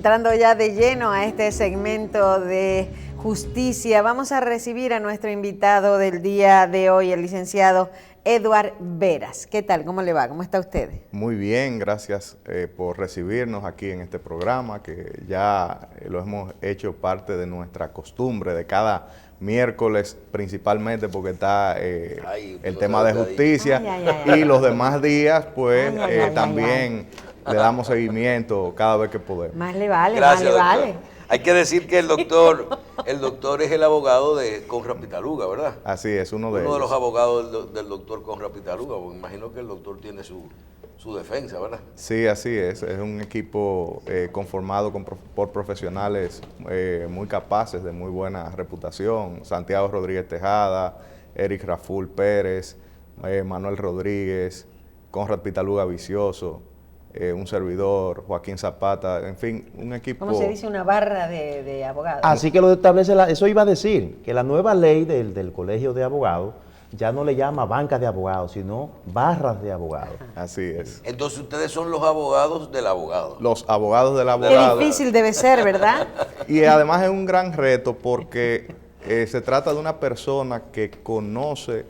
entrando ya de lleno a este segmento de justicia, vamos a recibir a nuestro invitado del día de hoy, el licenciado Eduard Veras. ¿Qué tal? ¿Cómo le va? ¿Cómo está usted? Muy bien, gracias por recibirnos aquí en este programa, que ya lo hemos hecho parte de nuestra costumbre de cada miércoles, principalmente porque está el tema de justicia y los demás días, pues también le damos seguimiento cada vez que podemos. Más le vale, Gracias, más le doctor. vale. Hay que decir que el doctor es el abogado de Conrad Pitaluga, ¿verdad? Así es, uno de Uno de ellos. los abogados del doctor Conrad Pitaluga, porque imagino que el doctor tiene su defensa, ¿verdad? Sí, así es un equipo conformado por profesionales muy capaces, de muy buena reputación. Santiago Rodríguez Tejada, Eric Raful Pérez, Manuel Rodríguez, Conrad Pitaluga Vicioso, un servidor, Joaquín Zapata, en fin, un equipo... ¿Cómo se dice? Una barra de abogados. Así que lo establece, eso iba a decir, que la nueva ley del Colegio de Abogados ya no le llama bancas de abogados, sino barras de abogados. Así es. Entonces ustedes son los abogados del abogado. Los abogados del abogado. Qué difícil debe ser, ¿verdad? Y además es un gran reto porque se trata de una persona que conoce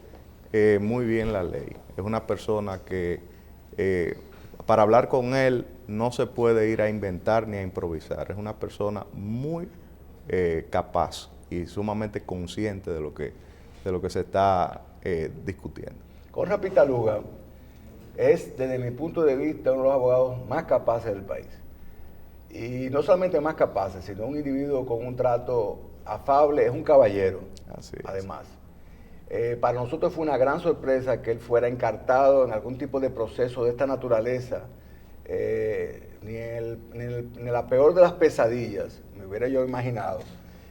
muy bien la ley. Es una persona que para hablar con él no se puede ir a inventar ni a improvisar. Es una persona muy capaz y sumamente consciente de lo que se está discutiendo. Conrad Pitaluga es, desde mi punto de vista, uno de los abogados más capaces del país. Y no solamente más capaces, sino un individuo con un trato afable, es un caballero, Así es. además. Para nosotros fue una gran sorpresa que él fuera encartado en algún tipo de proceso de esta naturaleza. Ni en la peor de las pesadillas me hubiera yo imaginado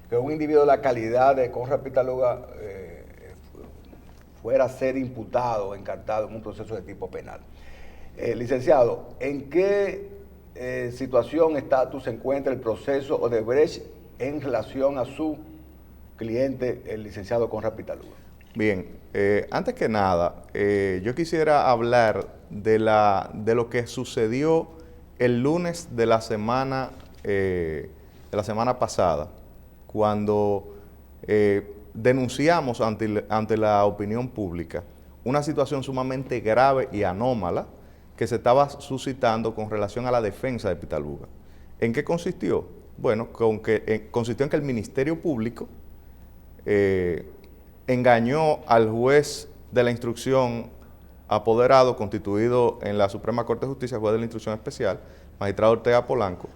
que un individuo de la calidad de Conrad Pitaluga fuera a ser imputado o encartado en un proceso de tipo penal. Licenciado, ¿en qué situación, estatus se encuentra el proceso Odebrecht en relación a su cliente, el licenciado Conrad Pitaluga? Bien, antes que nada, yo quisiera hablar de lo que sucedió el lunes de la semana pasada, cuando denunciamos ante la opinión pública una situación sumamente grave y anómala que se estaba suscitando con relación a la defensa de Pitaluga. ¿En qué consistió? Bueno, consistió en que el Ministerio Público engañó al juez de la instrucción apoderado constituido en la Suprema Corte de Justicia, juez de la instrucción especial, magistrado Ortega Polanco,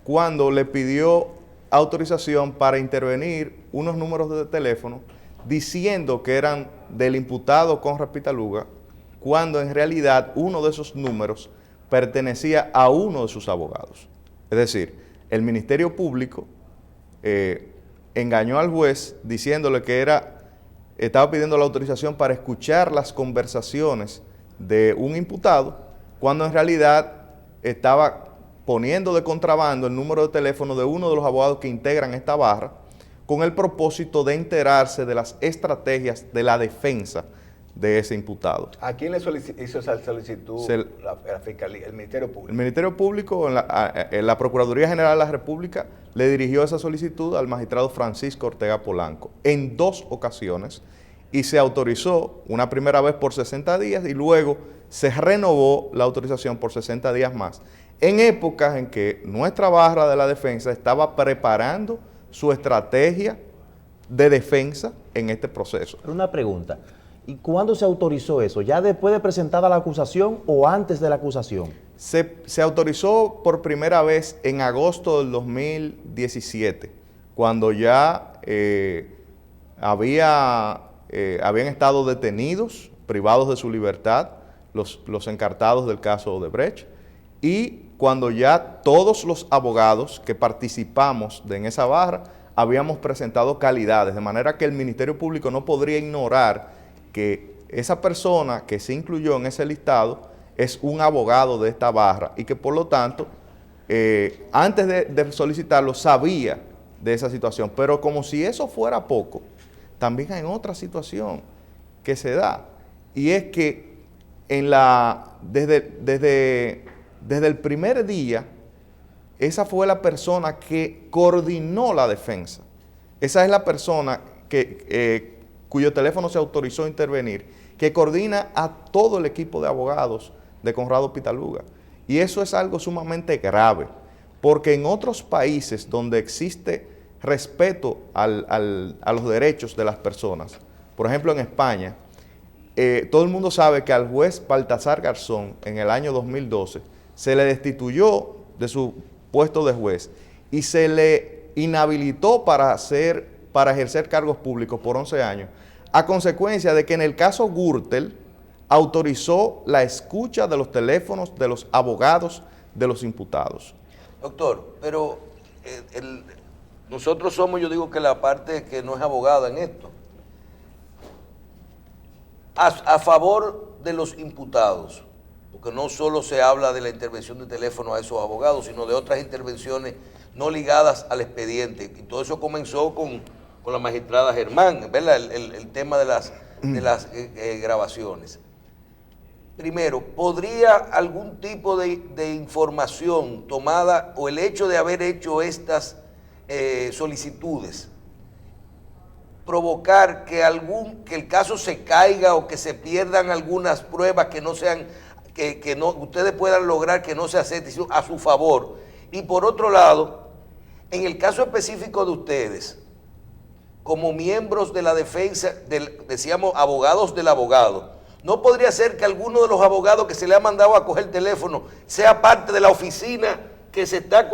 cuando le pidió autorización para intervenir unos números de teléfono diciendo que eran del imputado Conrad Pitaluga, cuando en realidad uno de esos números pertenecía a uno de sus abogados. Es decir, el Ministerio Público engañó al juez diciéndole que estaba pidiendo la autorización para escuchar las conversaciones de un imputado, cuando en realidad estaba poniendo de contrabando el número de teléfono de uno de los abogados que integran esta barra, con el propósito de enterarse de las estrategias de la defensa de ese imputado. ¿A quién le hizo esa solicitud la Fiscalía, el Ministerio Público? El Ministerio Público, en la Procuraduría General de la República, le dirigió esa solicitud al magistrado Francisco Ortega Polanco en 2 ocasiones y se autorizó una primera vez por 60 días y luego se renovó la autorización por 60 días más, en épocas en que nuestra barra de la defensa estaba preparando su estrategia de defensa en este proceso. Pero una pregunta, ¿y cuándo se autorizó eso? ¿Ya después de presentada la acusación o antes de la acusación? Se autorizó por primera vez en agosto del 2017, cuando ya habían estado detenidos, privados de su libertad, los encartados del caso Odebrecht, y cuando ya todos los abogados que participamos en esa barra habíamos presentado calidades, de manera que el Ministerio Público no podría ignorar que esa persona que se incluyó en ese listado es un abogado de esta barra y que por lo tanto, antes de solicitarlo, sabía de esa situación. Pero como si eso fuera poco, también hay otra situación que se da, y es que desde el primer día esa fue la persona que coordinó la defensa. Esa es la persona cuyo teléfono se autorizó a intervenir, que coordina a todo el equipo de abogados de Conrado Pitaluga. Y eso es algo sumamente grave, porque en otros países donde existe respeto a los derechos de las personas, por ejemplo en España, todo el mundo sabe que al juez Baltasar Garzón en el año 2012 se le destituyó de su puesto de juez y se le inhabilitó para ejercer cargos públicos por 11 años, a consecuencia de que en el caso Gürtel autorizó la escucha de los teléfonos de los abogados de los imputados. Doctor, pero nosotros somos, yo digo que la parte que no es abogada en esto. A favor de los imputados, porque no solo se habla de la intervención de teléfono a esos abogados, sino de otras intervenciones no ligadas al expediente. Y todo eso comenzó con la magistrada Germán, ¿verdad? El tema de las grabaciones. Primero, ¿podría algún tipo de información tomada o el hecho de haber hecho estas solicitudes provocar que el caso se caiga o que se pierdan algunas pruebas que no sean, que no, ustedes puedan lograr que no se acepten a su favor? Y por otro lado, en el caso específico de ustedes, como miembros de la defensa, decíamos abogados del abogado, ¿no podría ser que alguno de los abogados que se le ha mandado a coger el teléfono sea parte de la oficina que se está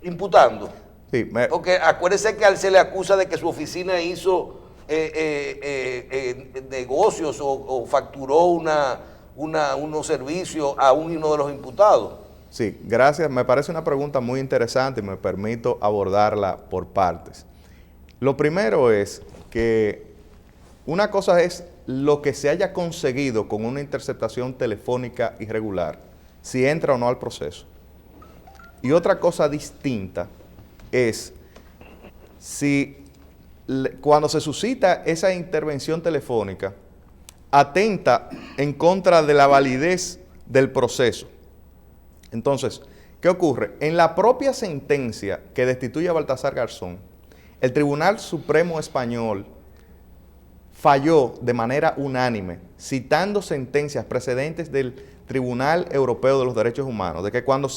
imputando? Sí, porque acuérdese que a él se le acusa de que su oficina hizo negocios o facturó unos servicios a uno de los imputados. Sí, gracias. Me parece una pregunta muy interesante y me permito abordarla por partes. Lo primero es que una cosa es lo que se haya conseguido con una interceptación telefónica irregular, si entra o no al proceso. Y otra cosa distinta es si cuando se suscita esa intervención telefónica atenta en contra de la validez del proceso. Entonces, ¿qué ocurre? En la propia sentencia que destituye a Baltasar Garzón, el Tribunal Supremo Español falló de manera unánime, citando sentencias precedentes del Tribunal Europeo de los Derechos Humanos, de que cuando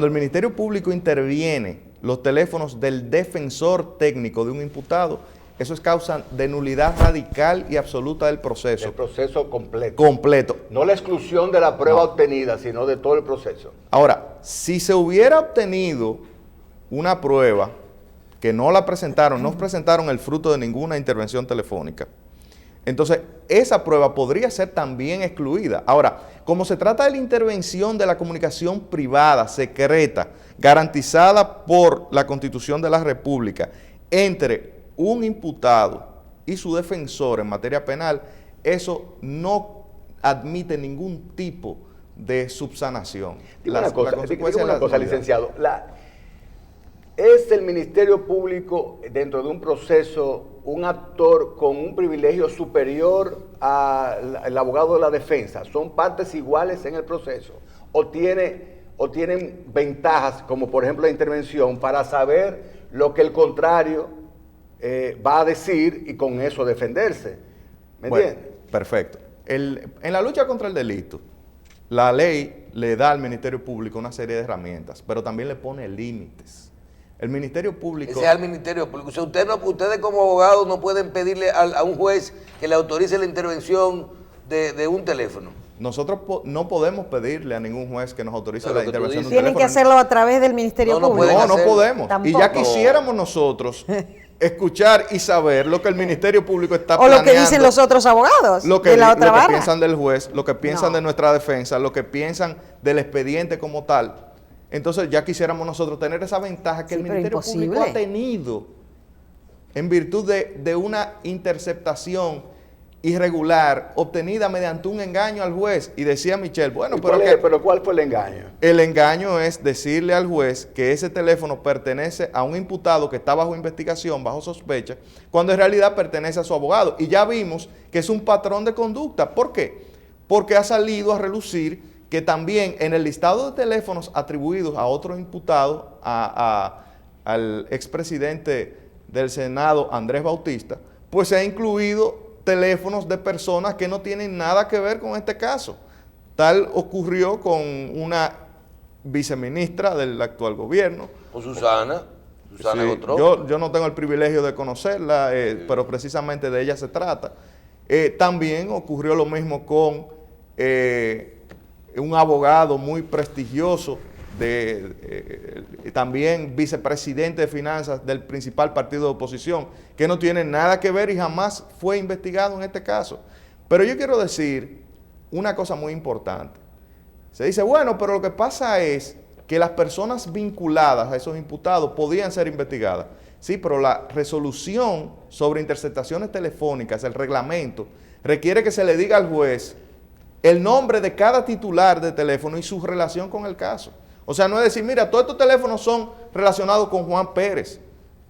el Ministerio Público interviene los teléfonos del defensor técnico de un imputado, eso es causa de nulidad radical y absoluta del proceso. El proceso completo. Completo. No la exclusión de la prueba obtenida, sino de todo el proceso. Ahora, si se hubiera obtenido una prueba que no la presentaron, no presentaron el fruto de ninguna intervención telefónica, entonces esa prueba podría ser también excluida. Ahora, como se trata de la intervención de la comunicación privada, secreta, garantizada por la Constitución de la República, entre un imputado y su defensor en materia penal, eso no admite ningún tipo de subsanación. Digo una cosa, licenciado. ¿Es el Ministerio Público dentro de un proceso un actor con un privilegio superior al abogado de la defensa? ¿Son partes iguales en el proceso? ¿O tienen ventajas, como por ejemplo la intervención, para saber lo que el contrario va a decir y con eso defenderse? ¿Me entiendes? Perfecto. En la lucha contra el delito, la ley le da al Ministerio Público una serie de herramientas, pero también le pone límites. El Ministerio Público... Ese es el Ministerio Público. O sea, ustedes como abogados no pueden pedirle a un juez que le autorice la intervención de un teléfono. Nosotros no podemos pedirle a ningún juez que nos autorice la intervención de un teléfono. Tienen que hacerlo a través del Ministerio Público. No podemos. Tampoco. Y ya quisiéramos nosotros escuchar y saber lo que el Ministerio Público está planeando. O lo que dicen los otros abogados de la otra barra. Lo que piensan del juez, lo que piensan de nuestra defensa, lo que piensan del expediente como tal. Entonces ya quisiéramos nosotros tener esa ventaja que el Ministerio Público ha tenido en virtud de una interceptación irregular obtenida mediante un engaño al juez. Y decía Michelle, bueno, pero ¿cuál fue el engaño? El engaño es decirle al juez que ese teléfono pertenece a un imputado que está bajo investigación, bajo sospecha, cuando en realidad pertenece a su abogado. Y ya vimos que es un patrón de conducta. ¿Por qué? Porque ha salido a relucir que también en el listado de teléfonos atribuidos a otro imputado, al expresidente del Senado, Andrés Bautista, pues se ha incluido teléfonos de personas que no tienen nada que ver con este caso. Tal ocurrió con una viceministra del actual gobierno. O Susana Sí, Gotró. yo no tengo el privilegio de conocerla, pero precisamente de ella se trata. También ocurrió lo mismo con un abogado muy prestigioso, también vicepresidente de finanzas del principal partido de oposición, que no tiene nada que ver y jamás fue investigado en este caso. Pero yo quiero decir una cosa muy importante. Se dice, bueno, pero lo que pasa es que las personas vinculadas a esos imputados podían ser investigadas. Sí, pero la resolución sobre interceptaciones telefónicas, el reglamento, requiere que se le diga al juez el nombre de cada titular de teléfono y su relación con el caso. O sea, no es decir, mira, todos estos teléfonos son relacionados con Juan Pérez,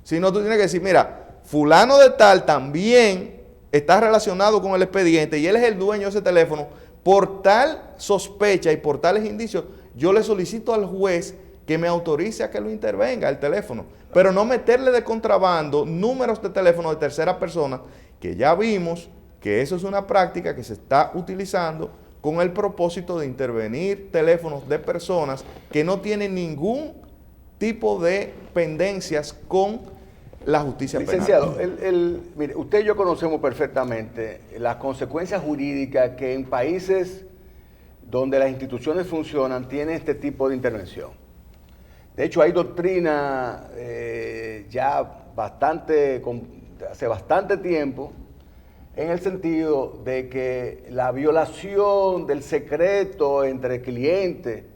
sino tú tienes que decir, mira, fulano de tal también está relacionado con el expediente y él es el dueño de ese teléfono. Por tal sospecha y por tales indicios, yo le solicito al juez que me autorice a que lo intervenga el teléfono, pero no meterle de contrabando números de teléfono de tercera persona, que ya vimos que eso es una práctica que se está utilizando con el propósito de intervenir teléfonos de personas que no tienen ningún tipo de pendencias con la justicia penal. Licenciado, mire, usted y yo conocemos perfectamente las consecuencias jurídicas que en países donde las instituciones funcionan tiene este tipo de intervención. De hecho, hay doctrina hace bastante tiempo, en el sentido de que la violación del secreto entre cliente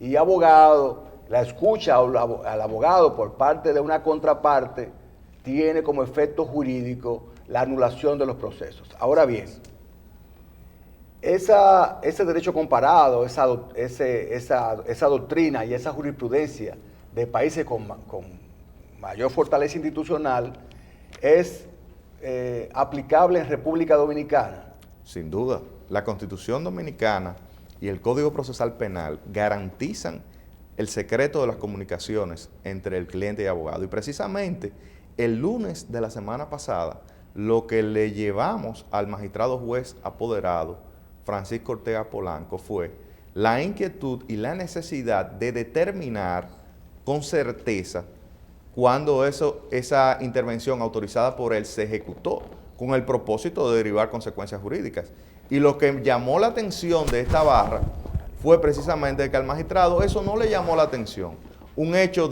y abogado, la escucha al abogado por parte de una contraparte, tiene como efecto jurídico la anulación de los procesos. Ahora bien, ese derecho comparado, esa doctrina y esa jurisprudencia de países con mayor fortaleza institucional es aplicable en República Dominicana. Sin duda, la Constitución Dominicana y el Código Procesal Penal garantizan el secreto de las comunicaciones entre el cliente y abogado. Y precisamente el lunes de la semana pasada, lo que le llevamos al magistrado juez apoderado, Francisco Ortega Polanco, fue la inquietud y la necesidad de determinar con certeza cuando esa intervención autorizada por él se ejecutó, con el propósito de derivar consecuencias jurídicas. Y lo que llamó la atención de esta barra fue precisamente que al magistrado eso no le llamó la atención. Un hecho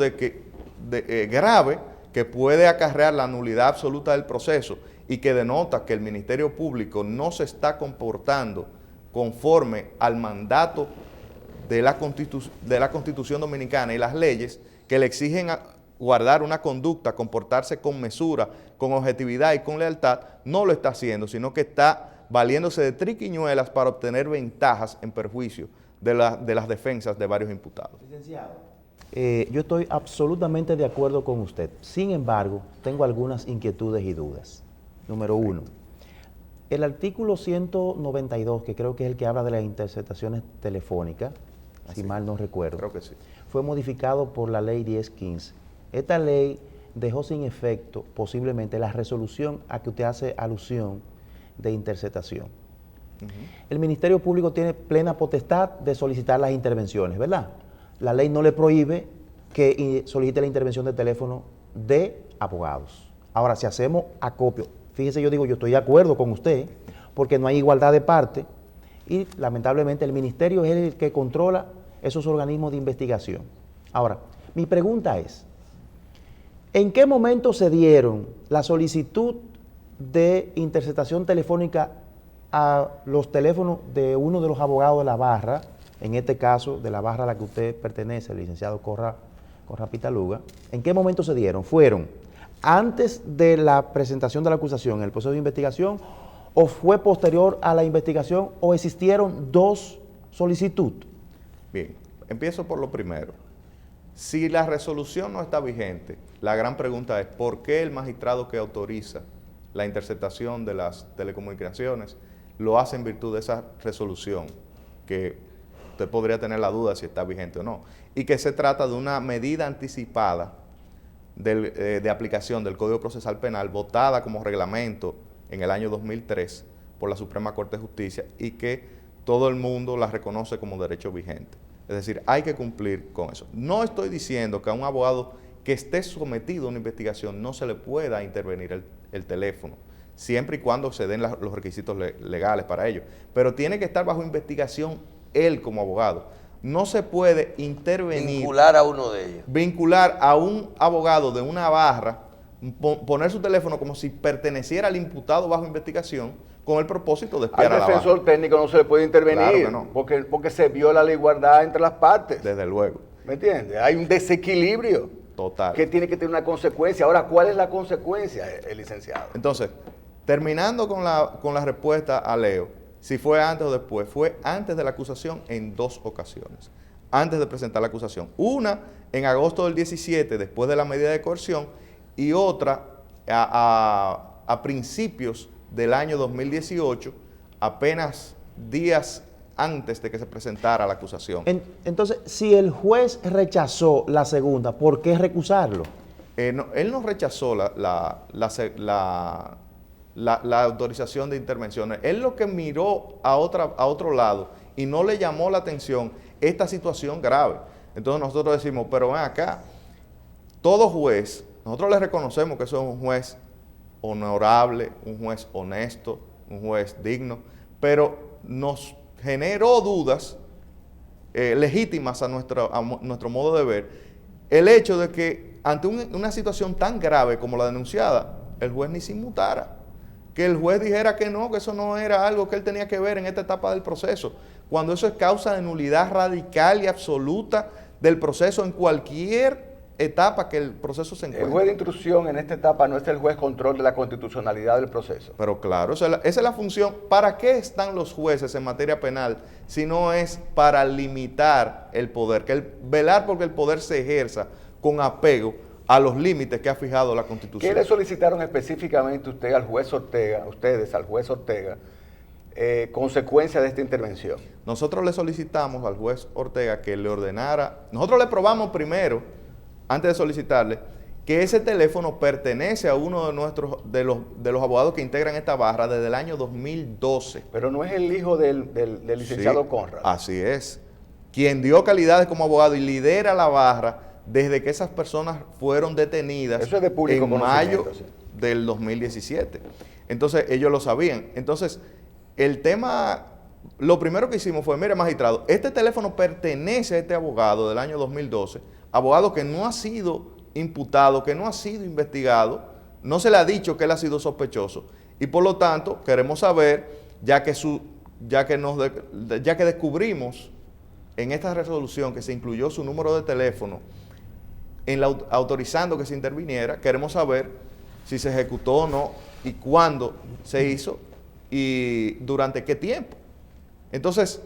grave que puede acarrear la nulidad absoluta del proceso y que denota que el Ministerio Público no se está comportando conforme al mandato de la Constitución Dominicana y las leyes que le exigen guardar una conducta, comportarse con mesura, con objetividad y con lealtad, no lo está haciendo, sino que está valiéndose de triquiñuelas para obtener ventajas en perjuicio de las defensas de varios imputados. Licenciado, yo estoy absolutamente de acuerdo con usted. Sin embargo, tengo algunas inquietudes y dudas. Número uno, el artículo 192, que creo que es el que habla de las interceptaciones telefónicas, si mal no recuerdo, Creo que sí. fue modificado por la ley 1015. Esta ley dejó sin efecto posiblemente la resolución a que usted hace alusión de interceptación. El Ministerio Público tiene plena potestad de solicitar las intervenciones, ¿verdad? La ley no le prohíbe que solicite la intervención de teléfono de abogados. Ahora, si hacemos acopio, fíjese, yo estoy de acuerdo con usted, porque no hay igualdad de parte y lamentablemente el Ministerio es el que controla esos organismos de investigación. Ahora, mi pregunta es, ¿en qué momento se dieron la solicitud de interceptación telefónica a los teléfonos de uno de los abogados de la barra, en este caso de la barra a la que usted pertenece, el licenciado Corra Pitaluga? ¿En qué momento se dieron? ¿Fueron antes de la presentación de la acusación en el proceso de investigación o fue posterior a la investigación o existieron dos solicitudes? Bien, empiezo por lo primero. Si la resolución no está vigente, la gran pregunta es ¿por qué el magistrado que autoriza la interceptación de las telecomunicaciones lo hace en virtud de esa resolución que usted podría tener la duda si está vigente o no. Y que se trata de una medida anticipada de aplicación del Código Procesal Penal, votada como reglamento en el año 2003 por la Suprema Corte de Justicia y que todo el mundo la reconoce como derecho vigente. Es decir, hay que cumplir con eso. No estoy diciendo que a un abogado que esté sometido a una investigación no se le pueda intervenir el teléfono, siempre y cuando se den los requisitos legales para ello. Pero tiene que estar bajo investigación él como abogado. No se puede intervenir. Vincular a uno de ellos. Vincular a un abogado de una barra, poner su teléfono como si perteneciera al imputado bajo investigación con el propósito de espiar a la barra. Al defensor técnico no se le puede intervenir, Claro que no. porque se viola la igualdad entre las partes. Desde luego. ¿Me entiendes? Hay un desequilibrio Total. que tiene que tener una consecuencia. Ahora, ¿cuál es la consecuencia, licenciado? Entonces, terminando con la respuesta a Leo, si fue antes o después, fue antes de la acusación en 2 ocasiones, antes de presentar la acusación. Una en agosto del 17, después de la medida de coerción, y otra a principios del año 2018, apenas días antes de que se presentara la acusación. Entonces, si el juez rechazó la segunda, ¿por qué recusarlo? Él no rechazó la autorización de intervención. Él lo que miró a otro lado y no le llamó la atención esta situación grave. Entonces nosotros decimos, pero ven acá, todo juez, nosotros le reconocemos que eso es un juez honorable, un juez honesto, un juez digno, pero nos generó dudas legítimas a nuestro modo de ver el hecho de que ante una situación tan grave como la denunciada, el juez ni se inmutara, que el juez dijera que no, que eso no era algo que él tenía que ver en esta etapa del proceso, cuando eso es causa de nulidad radical y absoluta del proceso en cualquier etapa que el proceso se encuentre. El juez de instrucción en esta etapa no es el juez control de la constitucionalidad del proceso. Pero claro, esa es la función. ¿Para qué están los jueces en materia penal si no es para limitar el poder? Velar porque el poder se ejerza con apego a los límites que ha fijado la Constitución. ¿Qué le solicitaron específicamente ustedes al juez Ortega, consecuencia de esta intervención? Nosotros le solicitamos al juez Ortega que le ordenara, nosotros le probamos primero, antes de solicitarle, que ese teléfono pertenece a uno de los abogados que integran esta barra desde el año 2012. Pero no es el hijo del licenciado Sí, Conrad. Así es. Quien dio calidades como abogado y lidera la barra desde que esas personas fueron detenidas. Eso es de público en conocimiento, mayo sí. del 2017. Entonces, ellos lo sabían. Entonces, el tema, lo primero que hicimos fue, mire, magistrado, este teléfono pertenece a este abogado del año 2012, abogado que no ha sido imputado, que no ha sido investigado, no se le ha dicho que él ha sido sospechoso, y por lo tanto, queremos saber, ya que descubrimos en esta resolución que se incluyó su número de teléfono, autorizando que se interviniera, queremos saber si se ejecutó o no, y cuándo se hizo, y durante qué tiempo. Entonces,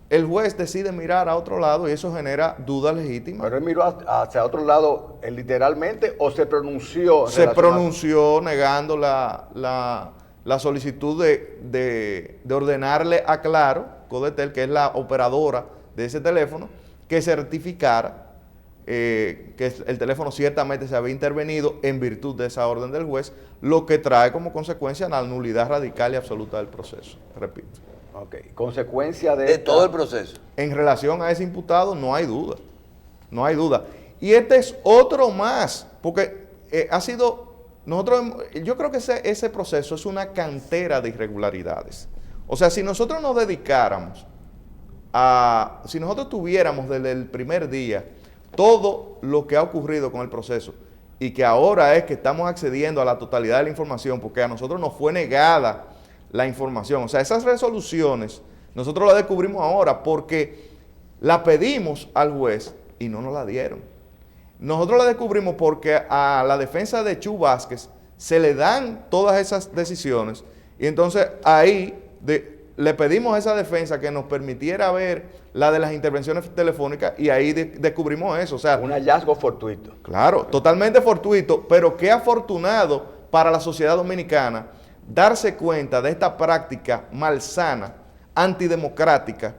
el juez decide mirar a otro lado y eso genera dudas legítimas. ¿Pero él miró hacia otro lado literalmente o se pronunció? Se pronunció negando la solicitud de ordenarle a Claro, Codetel, que es la operadora de ese teléfono, que certificara que el teléfono ciertamente se había intervenido en virtud de esa orden del juez, lo que trae como consecuencia la nulidad radical y absoluta del proceso, repito. Ok, consecuencia de todo el proceso. En relación a ese imputado no hay duda, no hay duda. Y este es otro más, porque yo creo que ese proceso es una cantera de irregularidades. O sea, si nosotros nos dedicáramos si nosotros tuviéramos desde el primer día todo lo que ha ocurrido con el proceso y que ahora es que estamos accediendo a la totalidad de la información porque a nosotros nos fue negada la información. O sea, esas resoluciones nosotros las descubrimos ahora porque la pedimos al juez y no nos la dieron. Nosotros la descubrimos porque a la defensa de Chu Vázquez se le dan todas esas decisiones y entonces ahí le pedimos a esa defensa que nos permitiera ver la de las intervenciones telefónicas y ahí descubrimos eso. O sea, un hallazgo fortuito. Claro, totalmente fortuito, pero qué afortunado para la sociedad dominicana darse cuenta de esta práctica malsana, antidemocrática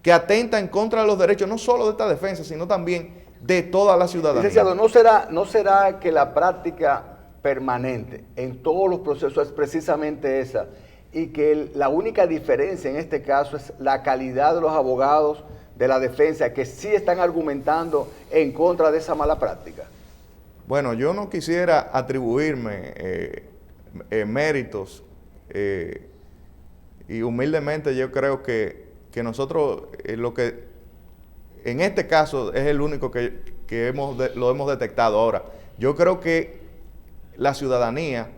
que atenta en contra de los derechos, no solo de esta defensa, sino también de toda la ciudadanía. Licenciado, ¿no será que la práctica permanente en todos los procesos es precisamente esa y que la única diferencia en este caso es la calidad de los abogados de la defensa que sí están argumentando en contra de esa mala práctica? Bueno, yo no quisiera atribuirme méritos y humildemente yo creo que nosotros lo que en este caso es el único que lo hemos detectado. Ahora, yo creo que la ciudadanía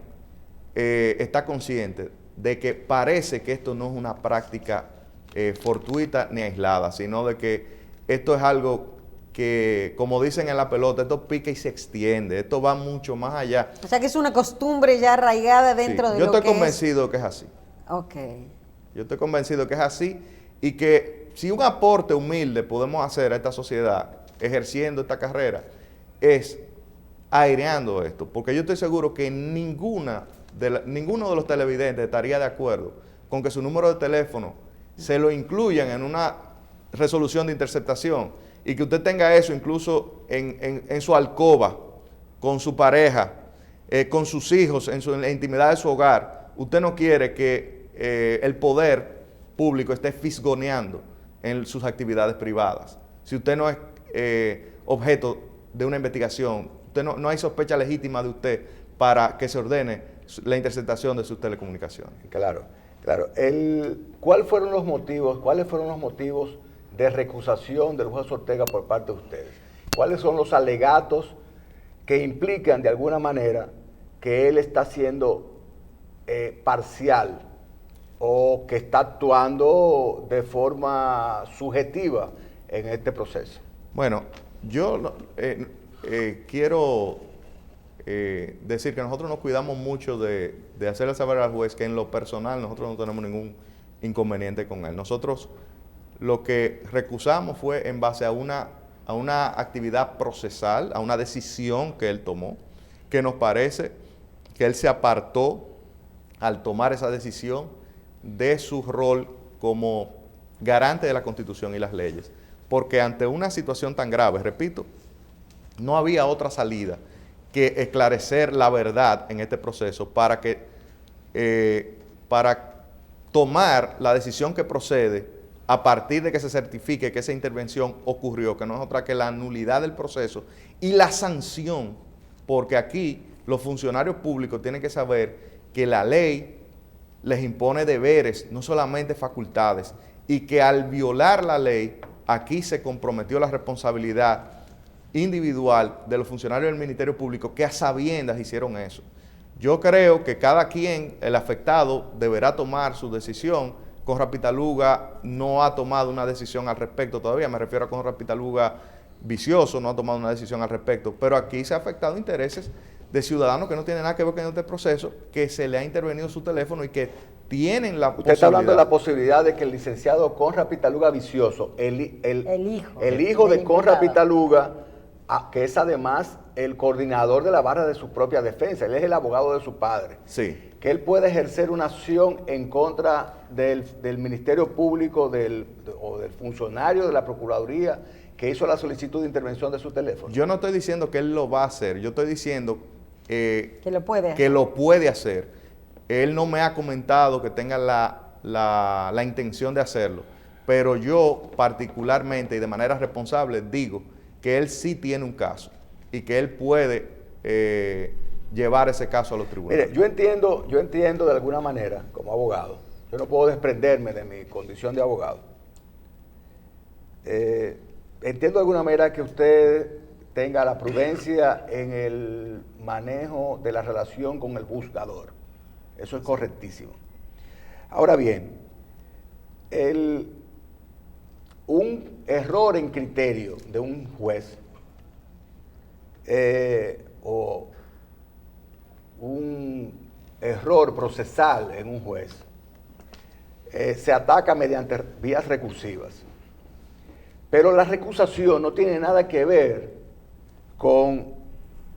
está consciente de que parece que esto no es una práctica fortuita ni aislada, sino de que esto es algo que, como dicen en la pelota, esto pica y se extiende, esto va mucho más allá. O sea que es una costumbre ya arraigada dentro de lo que es. Yo estoy convencido que es así. Ok. Yo estoy convencido que es así y que si un aporte humilde podemos hacer a esta sociedad ejerciendo esta carrera es aireando esto, porque yo estoy seguro que ninguno de los televidentes estaría de acuerdo con que su número de teléfono se lo incluyan en una resolución de interceptación y que usted tenga eso incluso en su alcoba, con su pareja, con sus hijos, en la intimidad de su hogar. Usted no quiere que el poder público esté fisgoneando en sus actividades privadas. Si usted no es objeto de una investigación, no hay sospecha legítima de usted para que se ordene la interceptación de sus telecomunicaciones. Claro, claro. ¿Cuáles fueron los motivos de recusación del juez Ortega por parte de ustedes? ¿Cuáles son los alegatos que implican de alguna manera que él está siendo parcial o que está actuando de forma subjetiva en este proceso? Bueno, yo quiero decir que nosotros nos cuidamos mucho de hacerle saber al juez que en lo personal nosotros no tenemos ningún inconveniente con él. Nosotros lo que recusamos fue en base a una actividad procesal, a una decisión que él tomó, que nos parece que él se apartó al tomar esa decisión de su rol como garante de la Constitución y las leyes. Porque ante una situación tan grave, repito, no había otra salida que esclarecer la verdad en este proceso para tomar la decisión que procede a partir de que se certifique que esa intervención ocurrió, que no es otra que la nulidad del proceso y la sanción, porque aquí los funcionarios públicos tienen que saber que la ley les impone deberes, no solamente facultades, y que al violar la ley, aquí se comprometió la responsabilidad individual de los funcionarios del Ministerio Público que a sabiendas hicieron eso. Yo creo que cada quien, el afectado, deberá tomar su decisión. Conrad Pitaluga no ha tomado una decisión al respecto todavía, me refiero a Conrad Pitaluga vicioso, no ha tomado una decisión al respecto, pero aquí se ha afectado intereses de ciudadanos que no tienen nada que ver con este proceso, que se le ha intervenido su teléfono y que tienen la Usted está hablando de la posibilidad de que el licenciado Conrad Pitaluga vicioso, el hijo de Conrad Pitaluga, que es además el coordinador de la barra de su propia defensa, él es el abogado de su padre, sí, que él puede ejercer una acción en contra del Ministerio Público o del funcionario de la Procuraduría que hizo la solicitud de intervención de su teléfono. Yo no estoy diciendo que él lo va a hacer, yo estoy diciendo que lo puede hacer. Él no me ha comentado que tenga la intención de hacerlo, pero yo particularmente y de manera responsable digo que él sí tiene un caso y que él puede llevar ese caso a los tribunales. Mire, yo entiendo de alguna manera, como abogado, yo no puedo desprenderme de mi condición de abogado. Entiendo de alguna manera que usted tenga la prudencia en el manejo de la relación con el juzgador. Eso es correctísimo. Ahora bien, un error en criterio de un juez o un error procesal en un juez se ataca mediante vías recursivas. Pero la recusación no tiene nada que ver con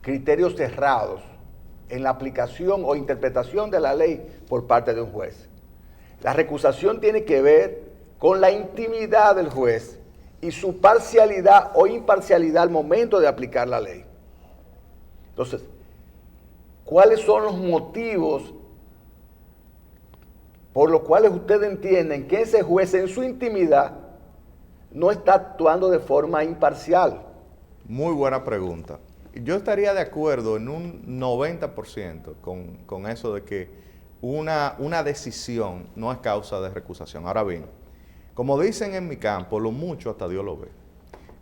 criterios cerrados en la aplicación o interpretación de la ley por parte de un juez. La recusación tiene que ver con la intimidad del juez y su parcialidad o imparcialidad al momento de aplicar la ley. Entonces, ¿cuáles son los motivos por los cuales ustedes entienden que ese juez en su intimidad no está actuando de forma imparcial? Muy buena pregunta. Yo estaría de acuerdo en un 90% con eso de que una decisión no es causa de recusación. Ahora bien, como dicen en mi campo, lo mucho hasta Dios lo ve.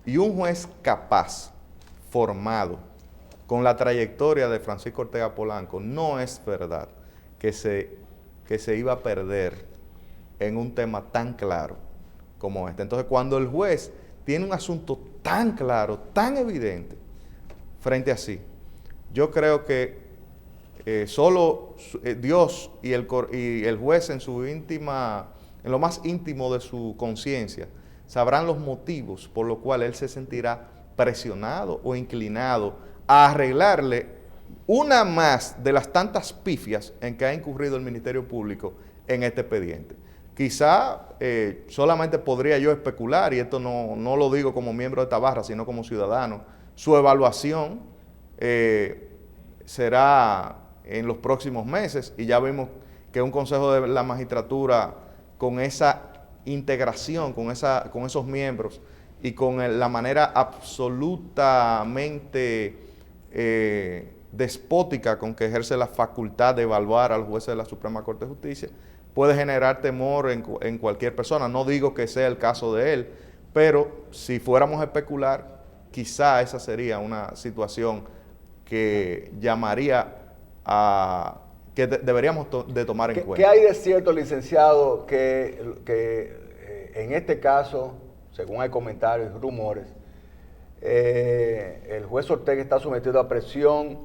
Y un juez capaz, formado, con la trayectoria de Francisco Ortega Polanco, no es verdad que se iba a perder en un tema tan claro como este. Entonces, cuando el juez tiene un asunto tan claro, tan evidente, frente a sí, yo creo que solo Dios y el juez en lo más íntimo de su conciencia, sabrán los motivos por los cuales él se sentirá presionado o inclinado a arreglarle una más de las tantas pifias en que ha incurrido el Ministerio Público en este expediente. Quizá solamente podría yo especular, y esto no lo digo como miembro de esta barra, sino como ciudadano, su evaluación será en los próximos meses, y ya vimos que un Consejo de la Magistratura con esa integración, con esos miembros y con la manera absolutamente despótica con que ejerce la facultad de evaluar a los jueces de la Suprema Corte de Justicia, puede generar temor en cualquier persona. No digo que sea el caso de él, pero si fuéramos a especular, quizá esa sería una situación que llamaría a que deberíamos de tomar en cuenta. ¿Qué hay de cierto, licenciado, que en este caso, según hay comentarios y rumores, el juez Ortega está sometido a presión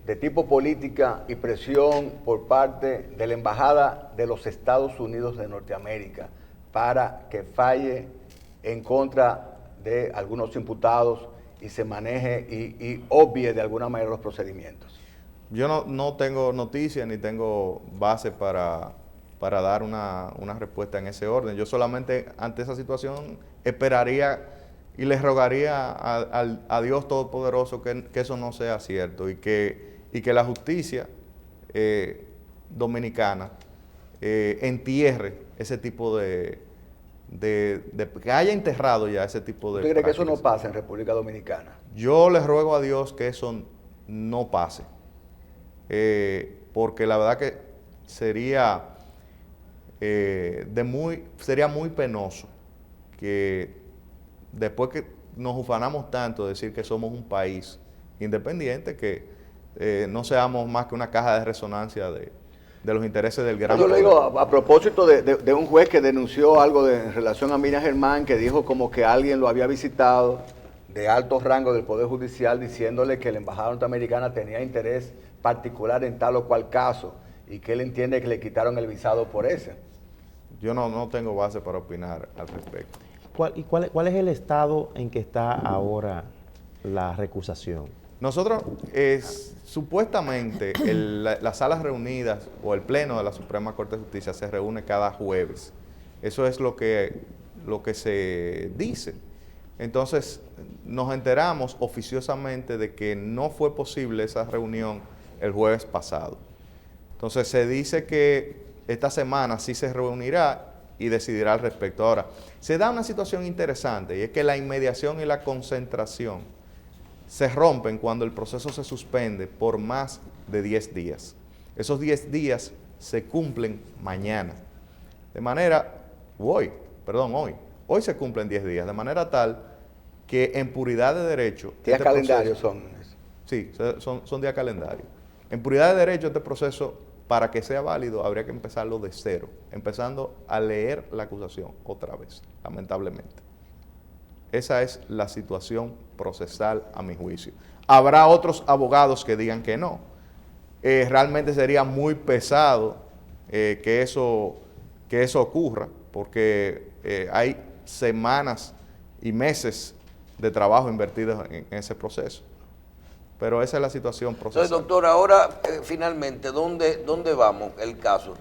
de tipo política y presión por parte de la Embajada de los Estados Unidos de Norteamérica para que falle en contra de algunos imputados y se maneje y obvie de alguna manera los procedimientos? Yo no tengo noticias ni tengo base para dar una respuesta en ese orden. Yo solamente ante esa situación esperaría y les rogaría a Dios Todopoderoso que eso no sea cierto y que la justicia dominicana entierre ese tipo que haya enterrado ya ese tipo de ¿Usted cree que eso prácticas. no pasa en República Dominicana? Yo les ruego a Dios que eso no pase, porque la verdad que sería muy penoso que después que nos ufanamos tanto de decir que somos un país independiente, que no seamos más que una caja de resonancia de los intereses del gran Yo le poder. digo, a propósito de un juez que denunció algo en relación a Miriam Germán, que dijo como que alguien lo había visitado de alto rango del Poder Judicial diciéndole que la Embajada Norteamericana tenía interés particular en tal o cual caso y que él entiende que le quitaron el visado por ese. Yo no tengo base para opinar al respecto. ¿Cuál es el estado en que está ahora la recusación? Nosotros, supuestamente, las salas reunidas o el Pleno de la Suprema Corte de Justicia se reúne cada jueves. Eso es lo que se dice. Entonces, nos enteramos oficiosamente de que no fue posible esa reunión el jueves pasado. Entonces, se dice que esta semana sí se reunirá y decidirá al respecto. Ahora, se da una situación interesante y es que la inmediación y la concentración se rompen cuando el proceso se suspende por más de 10 días. Esos 10 días se cumplen mañana. De manera, hoy se cumplen 10 días, de manera tal que en puridad de derecho... ¿Días calendarios son? Sí, son días calendarios. En puridad de derecho este proceso, para que sea válido, habría que empezarlo de cero, empezando a leer la acusación otra vez, lamentablemente. Esa es la situación procesal a mi juicio. Habrá otros abogados que digan que no. Realmente sería muy pesado que eso ocurra, porque hay semanas y meses de trabajo invertidos en ese proceso. Pero esa es la situación procesal. Entonces, doctor, ahora finalmente, ¿dónde vamos el caso?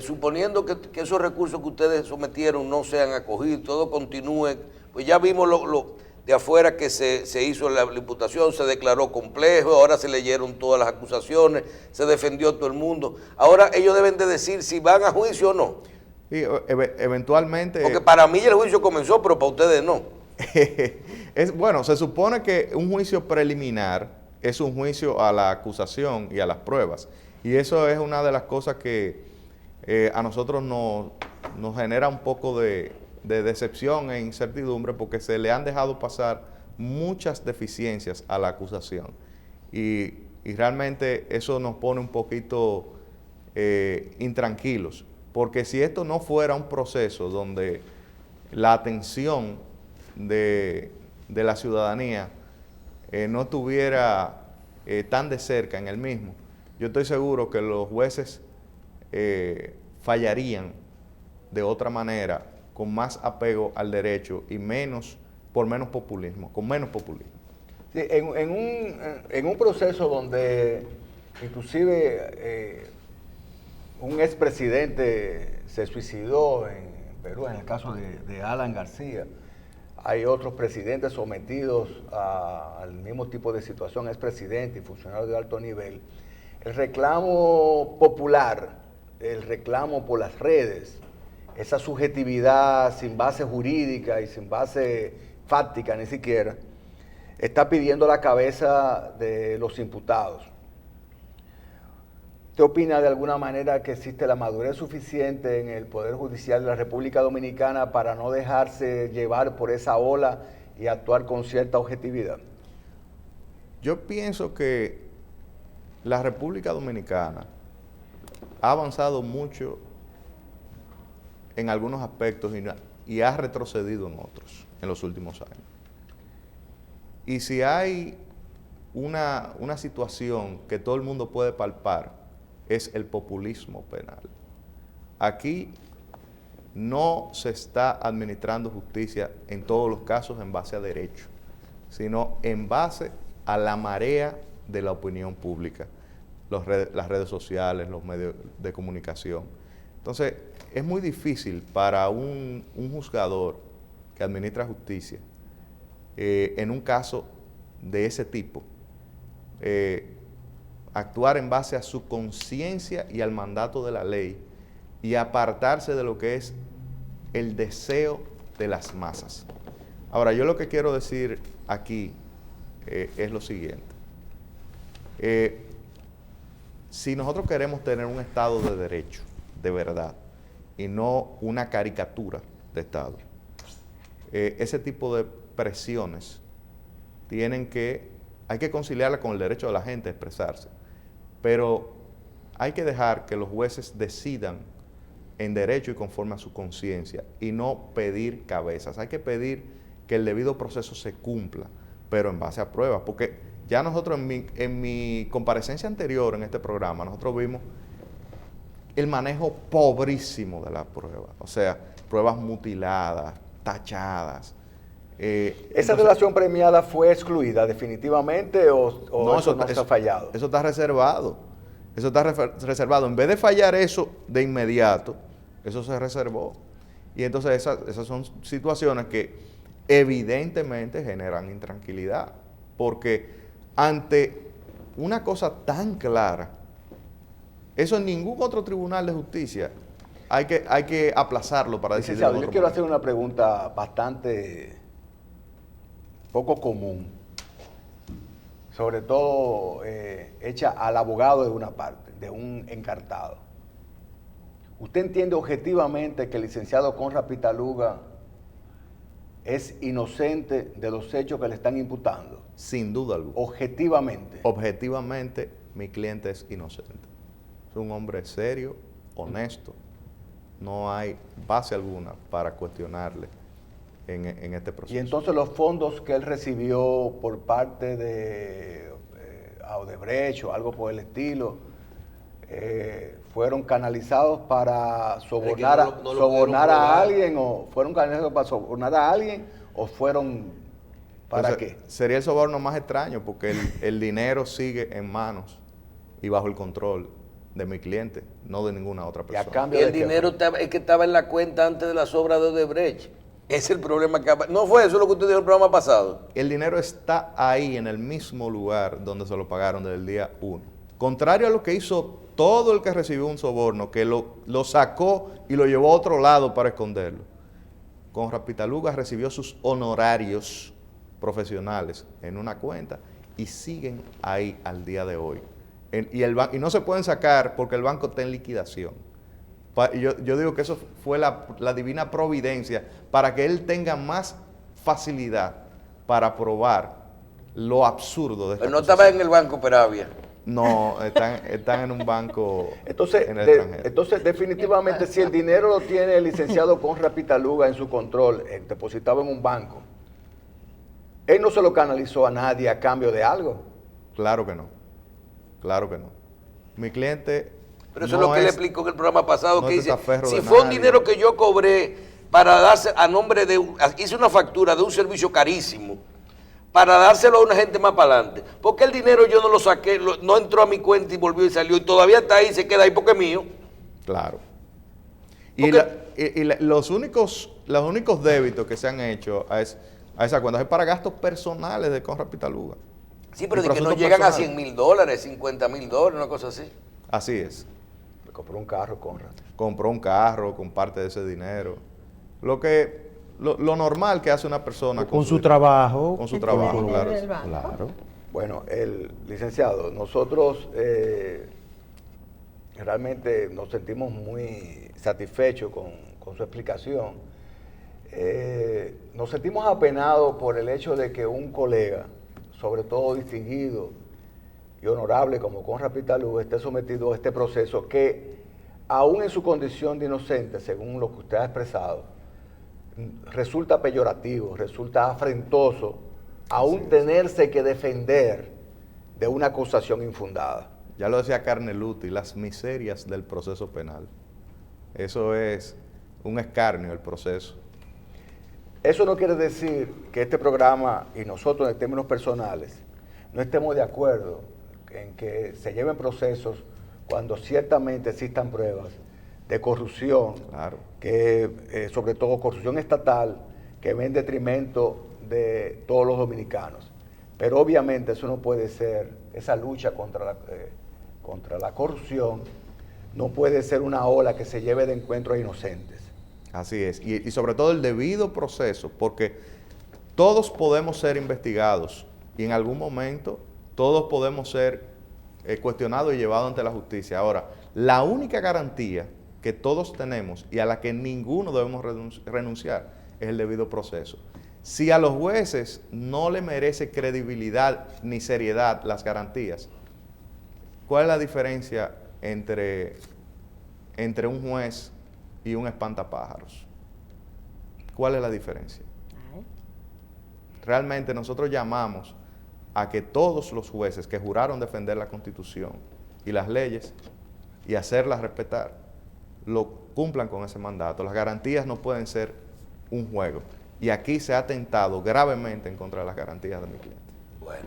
suponiendo que esos recursos que ustedes sometieron no sean acogidos, todo continúe, pues ya vimos lo de afuera que se hizo la imputación, se declaró complejo, ahora se leyeron todas las acusaciones, se defendió todo el mundo. Ahora ellos deben de decir si van a juicio o no. Y eventualmente... Porque para mí el juicio comenzó, pero para ustedes no. Bueno, se supone que un juicio preliminar es un juicio a la acusación y a las pruebas. Y eso es una de las cosas que a nosotros nos genera un poco de decepción e incertidumbre, porque se le han dejado pasar muchas deficiencias a la acusación. Y realmente eso nos pone un poquito intranquilos, porque si esto no fuera un proceso donde la atención de la ciudadanía no estuviera tan de cerca en el mismo, yo estoy seguro que los jueces fallarían de otra manera, con más apego al derecho y por menos populismo, con menos populismo. Sí, en un proceso donde inclusive un expresidente se suicidó en Perú, en el caso de Alan García, hay otros presidentes sometidos al mismo tipo de situación, expresidente y funcionarios de alto nivel. El reclamo popular, el reclamo por las redes, esa subjetividad sin base jurídica y sin base fáctica ni siquiera, está pidiendo la cabeza de los imputados. ¿Usted opina de alguna manera que existe la madurez suficiente en el Poder Judicial de la República Dominicana para no dejarse llevar por esa ola y actuar con cierta objetividad? Yo pienso que la República Dominicana ha avanzado mucho en algunos aspectos y ha retrocedido en otros en los últimos años. Y si hay una situación que todo el mundo puede palpar, es el populismo penal. Aquí no se está administrando justicia en todos los casos en base a derecho, sino en base a la marea de la opinión pública, las redes sociales, los medios de comunicación. Entonces, es muy difícil para un juzgador que administra justicia en un caso de ese tipo actuar en base a su conciencia y al mandato de la ley y apartarse de lo que es el deseo de las masas. Ahora, yo lo que quiero decir aquí es lo siguiente. Si nosotros queremos tener un Estado de derecho, de verdad, y no una caricatura de Estado, ese tipo de presiones hay que conciliarla con el derecho de la gente a expresarse, pero hay que dejar que los jueces decidan en derecho y conforme a su conciencia y no pedir cabezas. Hay que pedir que el debido proceso se cumpla, pero en base a pruebas, porque ya nosotros en mi comparecencia anterior en este programa, nosotros vimos el manejo pobrísimo de la prueba, o sea, pruebas mutiladas, tachadas. ¿Esa relación premiada fue excluida definitivamente o no, eso no está fallado? Eso está reservado. Eso está reservado. En vez de fallar eso de inmediato, eso se reservó. Y entonces esas son situaciones que evidentemente generan intranquilidad. Porque ante una cosa tan clara, eso en ningún otro tribunal de justicia hay que aplazarlo para decidir. Yo quiero hacer una pregunta bastante poco común, sobre todo hecha al abogado de una parte, de un encartado. ¿Usted entiende objetivamente que el licenciado Conrad Pitaluga es inocente de los hechos que le están imputando? Sin duda alguna. Objetivamente. Objetivamente, mi cliente es inocente. Es un hombre serio, honesto. No hay base alguna para cuestionarle en este proceso. Y entonces los fondos que él recibió por parte de Odebrecht o algo por el estilo, ¿fueron canalizados para sobornar a alguien o fueron canalizados para sobornar a alguien o fueron para qué? Sería el soborno más extraño porque el dinero sigue en manos y bajo el control de mi cliente, no de ninguna otra Y a persona. cambio Y el de qué dinero fue. es que estaba en la cuenta antes de las obras de Odebrecht. Ese es el problema que... No fue eso lo que usted dijo el programa pasado. El dinero está ahí en el mismo lugar donde se lo pagaron desde el día 1. Contrario a lo que hizo todo el que recibió un soborno, que lo sacó y lo llevó a otro lado para esconderlo. Conrad Pitaluga recibió sus honorarios profesionales en una cuenta y siguen ahí al día de hoy. Y no se pueden sacar porque el banco está en liquidación. Yo digo que eso fue la divina providencia para que él tenga más facilidad para probar lo absurdo de esta Pero no acusación. estaba en el Banco Peravia. No, están en un banco Entonces, en el extranjero. entonces, definitivamente, si el dinero lo tiene el licenciado Conrad Pitaluga en su control, depositado en un banco, él no se lo canalizó a nadie a cambio de algo. Claro que no. Claro que no. Mi cliente. Pero eso no es lo que le explicó en el programa pasado, no que es dice, testaferro si de fue un nadie. dinero que yo cobré para darse a nombre de... hice una factura de un servicio carísimo para dárselo a una gente más para adelante. Porque el dinero yo no lo saqué, no entró a mi cuenta y volvió y salió. Y todavía está ahí, se queda ahí porque es mío. Claro. Porque- Los únicos débitos que se han hecho a esa cuenta es para gastos personales de Conrad Pitaluga. Sí, pero Y de que no procesos llegan a personales. $100,000, $50,000, una cosa así. Así es. Me compró un carro, Conrad. Compró un carro con parte de ese dinero. Lo normal que hace una persona Con su dinero. trabajo. Con su ¿Tiene trabajo, dinero claro. en el banco? Claro. Bueno, el licenciado, nosotros realmente nos sentimos muy satisfechos con su explicación. Nos sentimos apenados por el hecho de que un colega, sobre todo distinguido y honorable como Conrad Pitaluga, esté sometido a este proceso que, aún en su condición de inocente, según lo que usted ha expresado, resulta peyorativo, resulta afrentoso, aún tenerse que defender de una acusación infundada. Ya lo decía Carneluti, las miserias del proceso penal. Eso es un escarnio el proceso. Eso no quiere decir que este programa y nosotros en términos personales no estemos de acuerdo en que se lleven procesos cuando ciertamente existan pruebas de corrupción, Claro. que sobre todo corrupción estatal, que va en detrimento de todos los dominicanos. Pero obviamente eso no puede ser, esa lucha contra la corrupción no puede ser una ola que se lleve de encuentro a inocentes. Así es. Y sobre todo el debido proceso, porque todos podemos ser investigados y en algún momento todos podemos ser cuestionados y llevados ante la justicia. Ahora, la única garantía que todos tenemos y a la que ninguno debemos renunciar es el debido proceso. Si a los jueces no le merece credibilidad ni seriedad las garantías, ¿cuál es la diferencia entre un juez y un espantapájaros? ¿Cuál es la diferencia? Realmente nosotros llamamos a que todos los jueces que juraron defender la Constitución y las leyes y hacerlas respetar, lo cumplan con ese mandato. Las garantías no pueden ser un juego. Y aquí se ha atentado gravemente en contra de las garantías de mi cliente. Bueno.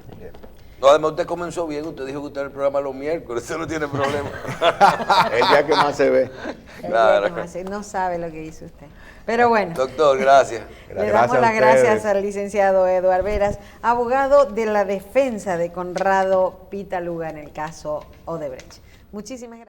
No, además usted comenzó bien, usted dijo que usted era el programa los miércoles, usted no tiene problema. El día que más se ve. El Claro. día que más no sabe lo que hizo usted. Pero bueno. Doctor, gracias. Le Gracias damos a las ustedes. gracias al licenciado Eduard Veras, abogado de la defensa de Conrado Pitaluga en el caso Odebrecht. Muchísimas gracias.